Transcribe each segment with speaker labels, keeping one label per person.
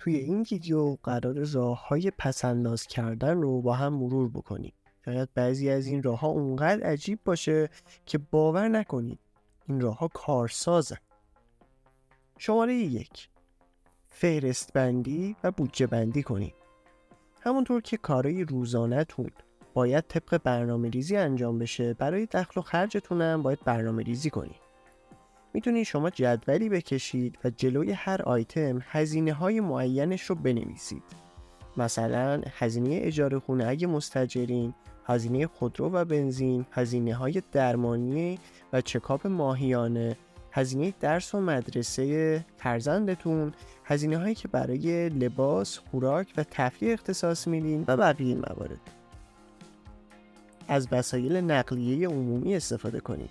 Speaker 1: توی این ویدیو قرار راه‌های پس‌انداز کردن رو با هم مرور بکنیم. شاید بعضی از این راه‌ها اونقدر عجیب باشه که باور نکنید این راه‌ها کارسازن. شماره 1. فهرست بندی و بودجه بندی کنید. همونطور که کارهای روزانه‌تون باید طبق برنامه‌ریزی انجام بشه، برای دخل و خرجتون هم باید برنامه‌ریزی کنید. میتونید شما جدولی بکشید و جلوی هر آیتم هزینه‌های معینش رو بنویسید. مثلا هزینه اجاره خونه اگه مستاجرین، هزینه خودرو و بنزین، هزینه‌های درمانی و چکاپ ماهیانه، هزینه درس و مدرسه فرزندتون، هزینه‌هایی که برای لباس، خوراک و تفریح اختصاص میدین و بقیه موارد. از وسایل نقلیه عمومی استفاده کنید.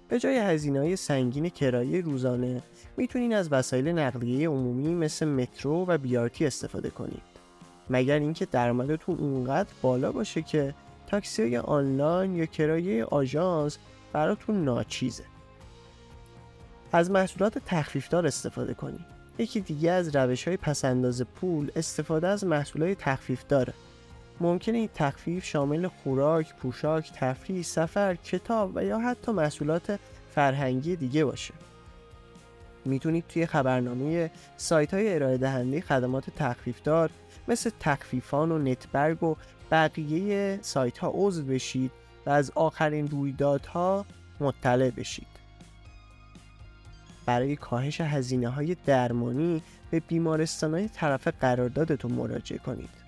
Speaker 1: به جای هزینه‌های سنگین کرایه روزانه میتونین از وسایل نقلیه عمومی مثل مترو و BRT استفاده کنید. مگر اینکه درآمدتون اونقدر بالا باشه که تاکسی آنلاین یا کرایه آژانس براتون ناچیزه. از محصولات تخفیفدار استفاده کنید. یکی دیگه از روش‌های پس‌انداز پول استفاده از محصولات تخفیفداره. ممکنه این تخفیف شامل خوراک، پوشاک، تفریح، سفر، کتاب و یا حتی محصولات فرهنگی دیگه باشه. میتونید توی خبرنامه سایت‌های ارائه دهنده خدمات تخفیفدار مثل تخفیفان و نتبرگ و بقیه سایت‌ها عضو بشید و از آخرین رویدادها مطلع بشید. برای کاهش هزینه‌های درمانی به بیمارستان‌های طرف قراردادتون مراجعه کنید.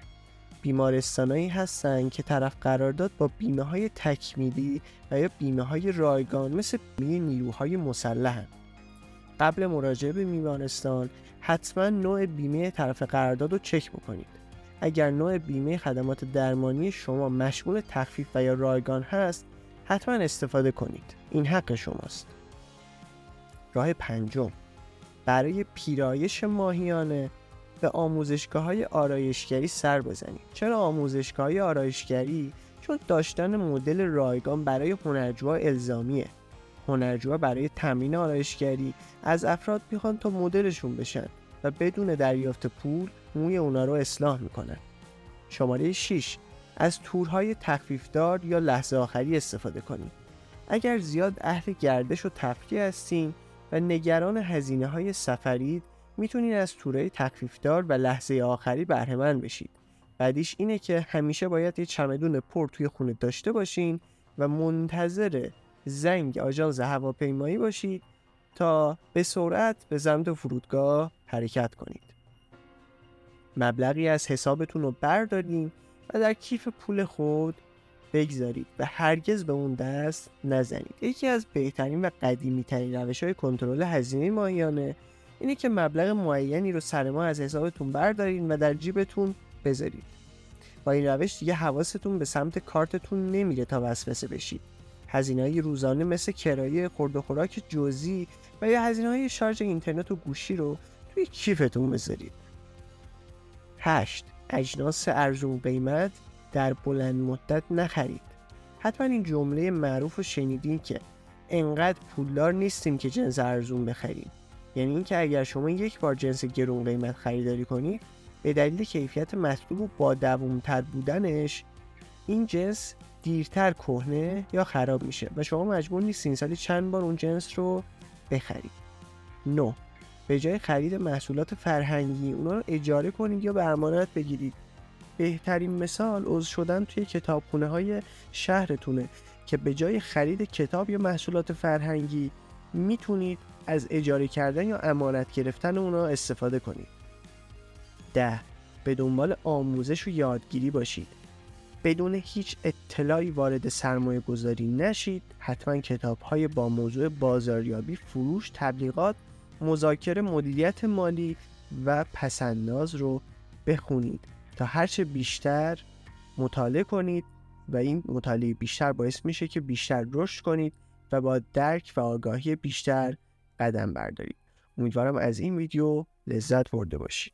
Speaker 1: بیمارستانایی هستن که طرف قرارداد با بیمه‌های تکمیلی و یا بیمه‌های رایگان مثل بیمه نیروهای مسلحن. قبل مراجعه به بیمارستان حتما نوع بیمه طرف قرارداد رو چک بکنید. اگر نوع بیمه خدمات درمانی شما مشمول تخفیف و یا رایگان هست، حتما استفاده کنید. این حق شماست. راه 5. برای پیرایش ماهیانه به آموزشگاه‌های آرایشگری سر بزنید. چرا آموزشگاه‌های آرایشگری؟ چون داشتن مدل رایگان برای هنرجوها الزامیه. هنرجوها برای تمرین آرایشگری از افراد میخوان تا مدلشون بشن و بدون دریافت پول موی اونا رو اصلاح میکنن. شماره 6. از تورهای تخفیفدار یا لحظه آخری استفاده کنید. اگر زیاد اهل گردش و تفریح هستین و نگران هزینه‌های سفرید، میتونید از تورهای تخفیفدار و لحظه آخری بهره‌مند بشید. بعدیش اینه که همیشه باید یه چمدون پر توی خونه داشته باشین و منتظر زنگ آژانس هواپیمایی باشید تا به سرعت به سمت فرودگاه حرکت کنید. مبلغی از حسابتون رو بردارین و در کیف پول خود بگذارید و هرگز به اون دست نزنید. یکی از بهترین و قدیمی ترین روش‌های کنترل هزینه ماهیانه اینه که مبلغ معینی رو سر ماه از حسابتون بردارین و در جیبتون بذارید. با این روش دیگه حواستون به سمت کارتتون نمیره تا وسوسه بشید. هزینه‌های روزانه مثل کرایه، خورد و خوراک جزئی و یا هزینه‌های شارژ اینترنت و گوشی رو توی کیفتون بذارید. 8. اجناس ارزون قیمت در بلند مدت نخرید. حتما این جمله معروف رو شنیدین که انقدر پولدار نیستیم که جنس ارزون بخریم. یعنی اینکه اگر شما یک بار جنس گرون قیمت خریداری کنید، به دلیل کیفیت مطلوب و با دوام‌تر بودنش این جنس دیرتر کهنه یا خراب میشه و شما مجبور نیستین سالی چند بار اون جنس رو بخرید. 9. به جای خرید محصولات فرهنگی اونا رو اجاره کنید یا به امانت بگیرید. بهترین مثال عضو شدن توی کتابخونه‌های شهرتونه که به جای خرید کتاب یا محصولات فرهنگی میتونید از اجاره کردن یا امانت گرفتن اونا استفاده کنید. 10. به دنبال آموزش و یادگیری باشید. بدون هیچ اطلاعی وارد سرمایه گذاری نشید. حتما کتاب‌های با موضوع بازاریابی، فروش، تبلیغات، مذاکره، مدیریت مالی و پس‌انداز رو بخونید تا هرچه بیشتر مطالعه کنید و این مطالعه بیشتر باعث میشه که بیشتر رشد کنید و با درک و آگاهی بیشتر قدم بردارید. امیدوارم از این ویدیو لذت برده باشید.